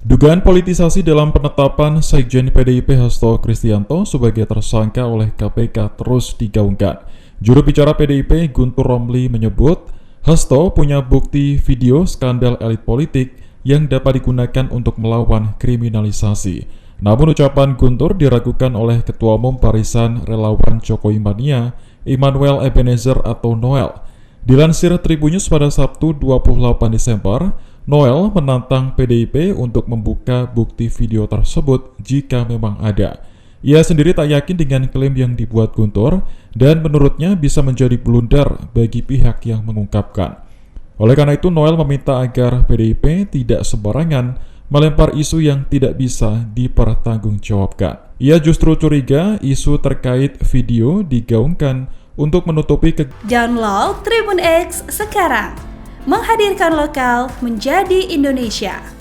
Dugaan politisasi dalam penetapan Sekjen PDIP Hasto Kristianto sebagai tersangka oleh KPK terus digaungkan. Juru bicara PDIP Guntur Romli menyebut, Hasto punya bukti video skandal elit politik yang dapat digunakan untuk melawan kriminalisasi. Namun ucapan Guntur diragukan oleh Ketua Umum Barisan Relawan Jokowi Mania, Immanuel Ebenezer atau Noel. Dilansir Tribunnews pada Sabtu 28 Desember, Noel menantang PDIP untuk membuka bukti video tersebut jika memang ada. Ia sendiri tak yakin dengan klaim yang dibuat Guntur dan menurutnya bisa menjadi blunder bagi pihak yang mengungkapkan. Oleh karena itu, Noel meminta agar PDIP tidak sembarangan melempar isu yang tidak bisa dipertanggungjawabkan. Ia justru curiga isu terkait video digaungkan untuk menutupi Download Tribun X sekarang, menghadirkan lokal menjadi Indonesia.